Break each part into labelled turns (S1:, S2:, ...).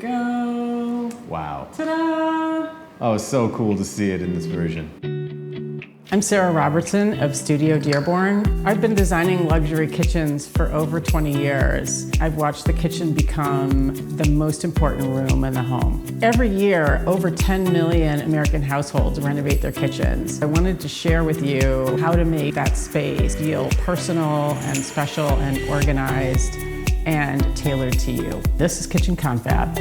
S1: go.
S2: Wow.
S1: Ta-da!
S2: Oh, it's so cool to see it in this version.
S1: I'm Sarah Robertson of Studio Dearborn. I've been designing luxury kitchens for over 20 years. I've watched the kitchen become the most important room in the home. Every year, over 10 million American households renovate their kitchens. I wanted to share with you how to make that space feel personal and special and organized and tailored to you. This is Kitchen Confab.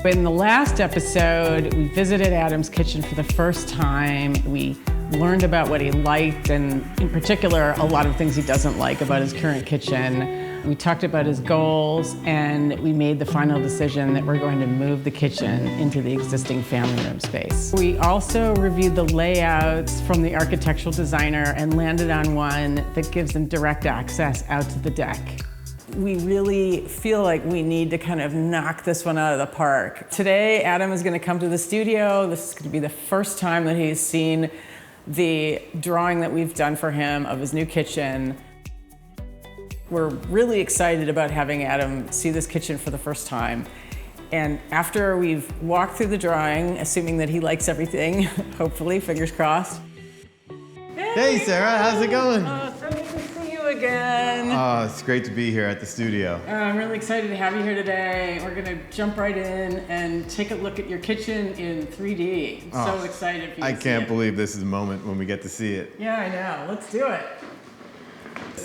S1: In the last episode, we visited Adam's kitchen for the first time. We learned about what he liked, and in particular, a lot of things he doesn't like about his current kitchen. We talked about his goals, and we made the final decision that we're going to move the kitchen into the existing family room space. We also reviewed the layouts from the architectural designer and landed on one that gives them direct access out to the deck. We really feel like we need to kind of knock this one out of the park. Today, Adam is going to come to the studio. This is going to be the first time that he's seen the drawing that we've done for him of his new kitchen. We're really excited about having Adam see this kitchen for the first time. And after we've walked through the drawing, assuming that he likes everything, hopefully, fingers crossed.
S2: Hey Sarah, how's it going?
S1: So good to see you again.
S2: Oh, it's great to be here at the studio.
S1: I'm really excited to have you here today. We're gonna jump right in and take a look at your kitchen in 3D. I'm so excited for you
S2: I
S1: to see
S2: can't
S1: it.
S2: believe this is the moment when we get to see it.
S1: Yeah, I know. Let's do it.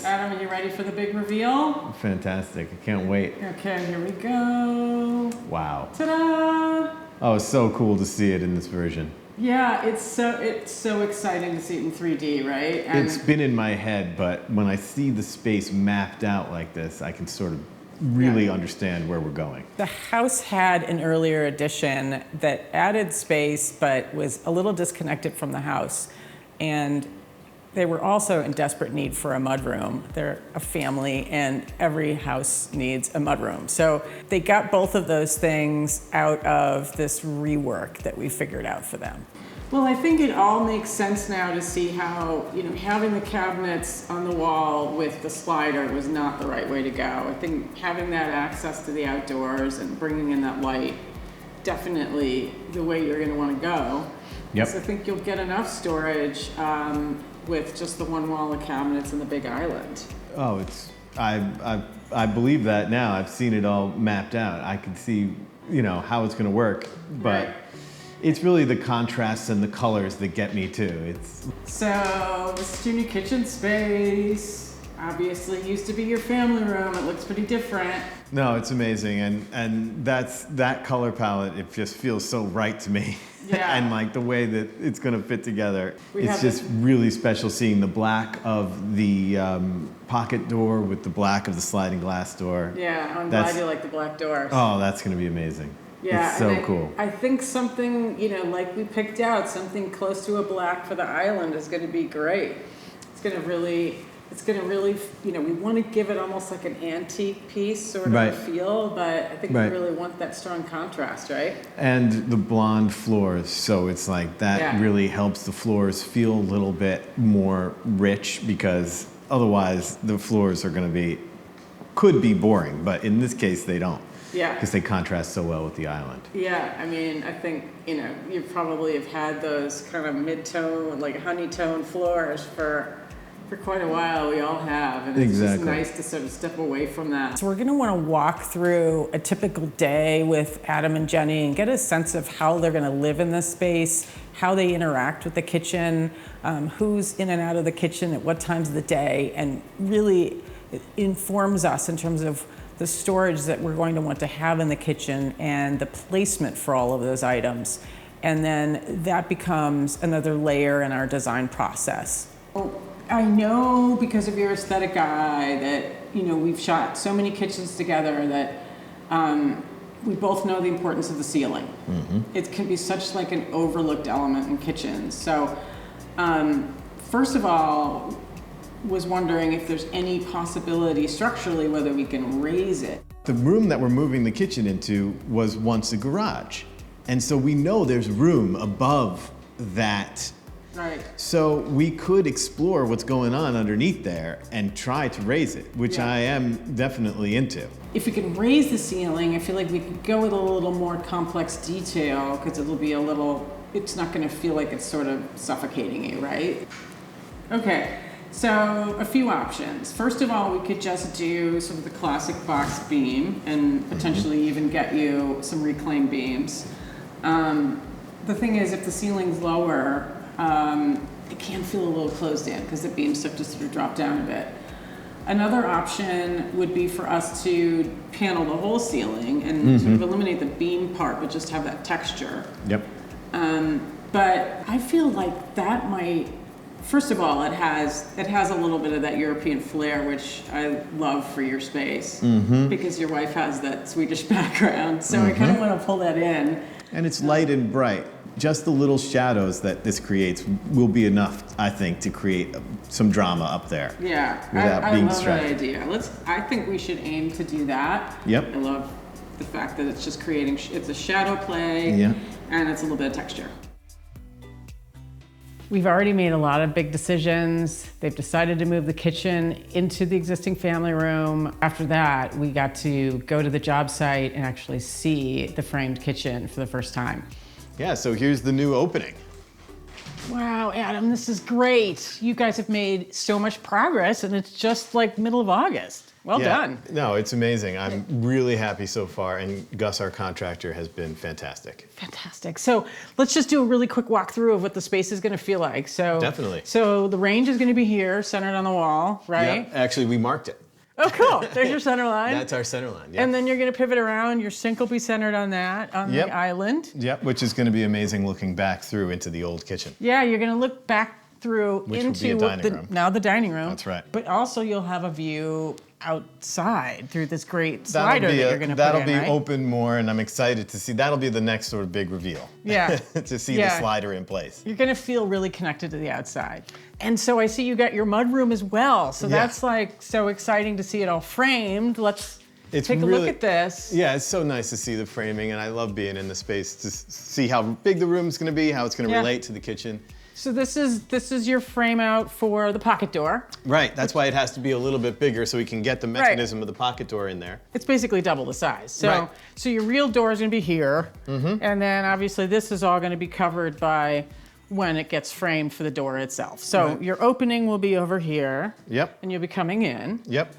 S1: Adam, are you ready for the big reveal?
S2: Fantastic, I can't wait.
S1: Okay, here we go.
S2: Wow.
S1: Ta-da!
S2: Oh, it's so cool to see it in this version.
S1: Yeah, it's so exciting to see it in 3D, right? And
S2: It's been in my head, but when I see the space mapped out like this, I can sort of really understand where we're going.
S1: the house had an earlier addition that added space, but was a little disconnected from the house. And they were also in desperate need for a mudroom. They're a family, and every house needs a mudroom. So they got both of those things out of this rework that we figured out for them. Well, I think it all makes sense now to see how, having the cabinets on the wall with the slider was not the right way to go. I think having that access to the outdoors and bringing in that light, definitely the way you're going to want to go.
S2: Yep.
S1: So I think you'll get enough storage with just the one wall of cabinets and the big island.
S2: Oh, I believe that now. I've seen it all mapped out. I can see, how it's going to work, but
S1: Right.
S2: It's really the contrasts and the colors that get me too.
S1: So this is your new kitchen space. Obviously used to be your family room. It looks pretty different.
S2: No, it's amazing, and that color palette. It just feels so right to me.
S1: Yeah.
S2: And like the way that it's going to fit together,
S1: We
S2: it's
S1: have
S2: just really special seeing the black of the pocket door with the black of the sliding glass door.
S1: Yeah, I'm
S2: That's-
S1: glad you like the black doors.
S2: Oh, that's going to be amazing.
S1: Yeah,
S2: It's so
S1: and
S2: cool.
S1: I think something, like we picked out, something close to a black for the island is going to be great. It's going to really, we want to give it almost like an antique piece sort of
S2: Right.
S1: feel, but I think
S2: Right.
S1: we really want that strong contrast, right?
S2: And the blonde floors, so it's like that
S1: Yeah.
S2: really helps the floors feel a little bit more rich, because otherwise the floors are going to could be boring, but in this case they don't.
S1: Yeah.
S2: Because they contrast so well with the island.
S1: Yeah, I mean, I think, you probably have had those kind of mid-tone, like honey-tone floors for quite a while. We all have, and it's just
S2: Exactly.
S1: nice to sort of step away from that. So we're going to want to walk through a typical day with Adam and Jenny and get a sense of how they're going to live in this space, how they interact with the kitchen, who's in and out of the kitchen at what times of the day, and really it informs us in terms of the storage that we're going to want to have in the kitchen and the placement for all of those items. And then that becomes another layer in our design process. I know because of your aesthetic eye that, we've shot so many kitchens together that we both know the importance of the ceiling. Mm-hmm. It can be such like an overlooked element in kitchens. So first of all, was wondering if there's any possibility structurally whether we can raise it.
S2: The room that we're moving the kitchen into was once a garage. And so we know there's room above that
S1: Right.
S2: So we could explore what's going on underneath there and try to raise it, which I am definitely into.
S1: If we can raise the ceiling, I feel like we could go with a little more complex detail because it'll be it's not going to feel like it's sort of suffocating you, right? Okay, so a few options. First of all, we could just do sort of the classic box beam and potentially even get you some reclaimed beams. The thing is, if the ceiling's lower, it can feel a little closed in because the beams have to sort of drop down a bit. Another option would be for us to panel the whole ceiling and sort of eliminate the beam part, but just have that texture.
S2: Yep.
S1: But I feel like that might, first of all, it has a little bit of that European flair, which I love for your space because your wife has that Swedish background. So I kind of want to pull that in.
S2: And it's light and bright. Just the little shadows that this creates will be enough, I think, to create some drama up there.
S1: Yeah,
S2: without being
S1: I love that
S2: distracted.
S1: idea. I think we should aim to do that.
S2: Yep.
S1: I love the fact that it's just creating, it's a shadow play, and it's a little bit of texture. We've already made a lot of big decisions. They've decided to move the kitchen into the existing family room. After that, we got to go to the job site and actually see the framed kitchen for the first time.
S2: Yeah, so here's the new opening.
S1: Wow, Adam, this is great. You guys have made so much progress and it's just like middle of August. Well done.
S2: No, it's amazing. I'm really happy so far, and Gus, our contractor, has been fantastic.
S1: Fantastic. So let's just do a really quick walkthrough of what the space is going to feel like. So
S2: Definitely.
S1: So the range is going to be here, centered on the wall, right?
S2: Yep. Actually, we marked it.
S1: Oh, cool. There's your center line.
S2: That's our center line, yeah.
S1: And then you're going to pivot around. Your sink will be centered on that, on the island.
S2: Yep, which is going to be amazing looking back through into the old kitchen.
S1: Yeah, you're going to look back through
S2: Which will
S1: into
S2: be a dining room.
S1: now the dining room.
S2: That's right.
S1: But also you'll have a view outside through this great slider that you're going to put in,
S2: That'll be
S1: right?
S2: open more, and I'm excited to see. That'll be the next sort of big reveal.
S1: Yeah.
S2: To see the slider in place.
S1: You're going to feel really connected to the outside. And so I see you got your mudroom as well. So that's like so exciting to see it all framed. Let's take a look at this.
S2: Yeah, it's so nice to see the framing, and I love being in the space to see how big the room's going to be, how it's going to relate to the kitchen.
S1: So this is your frame out for the pocket door.
S2: Right, that's why it has to be a little bit bigger so we can get the mechanism of the pocket door in there.
S1: It's basically double the size. So so your real door is going to be here, and then obviously this is all going to be covered by when it gets framed for the door itself. So your opening will be over here.
S2: Yep.
S1: And you'll be coming in.
S2: Yep.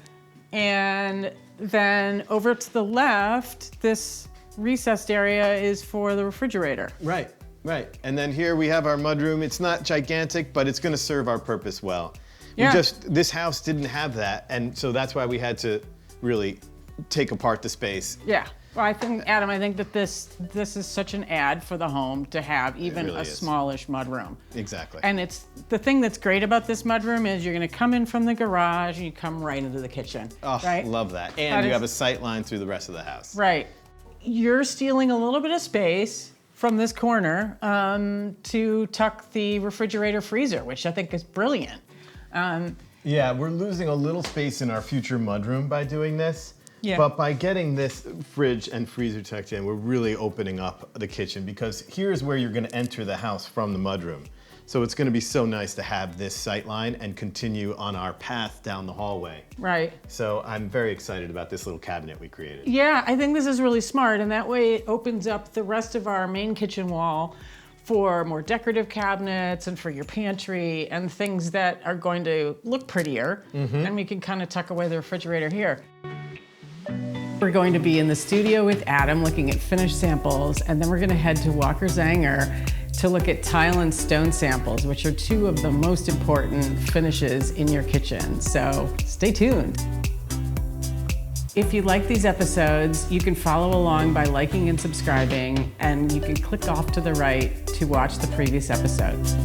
S1: And then over to the left, this recessed area is for the refrigerator.
S2: Right. Right, and then here we have our mudroom. It's not gigantic, but it's going to serve our purpose well.
S1: Yeah.
S2: This house didn't have that, and so that's why we had to really take apart the space.
S1: Yeah. Well, I think, Adam, I think that this is such an ad for the home to have even
S2: really
S1: a
S2: is.
S1: smallish mudroom.
S2: Exactly.
S1: And it's the thing that's great about this mudroom is you're going to come in from the garage and you come right into the kitchen.
S2: Oh,
S1: right?
S2: love that. And you have a sight line through the rest of the house.
S1: Right. You're stealing a little bit of space from this corner to tuck the refrigerator freezer, which I think is brilliant.
S2: Yeah, we're losing a little space in our future mudroom by doing this.
S1: Yeah.
S2: But by getting this fridge and freezer tucked in, we're really opening up the kitchen, because here's where you're going to enter the house from the mudroom. So it's going to be so nice to have this sight line and continue on our path down the hallway.
S1: Right.
S2: So I'm very excited about this little cabinet we created.
S1: Yeah, I think this is really smart, and that way it opens up the rest of our main kitchen wall for more decorative cabinets and for your pantry and things that are going to look prettier, and we can kind of tuck away the refrigerator here. We're going to be in the studio with Adam looking at finished samples, and then we're going to head to Walker Zanger to look at tile and stone samples, which are two of the most important finishes in your kitchen. So stay tuned. If you like these episodes, you can follow along by liking and subscribing, and you can click off to the right to watch the previous episodes.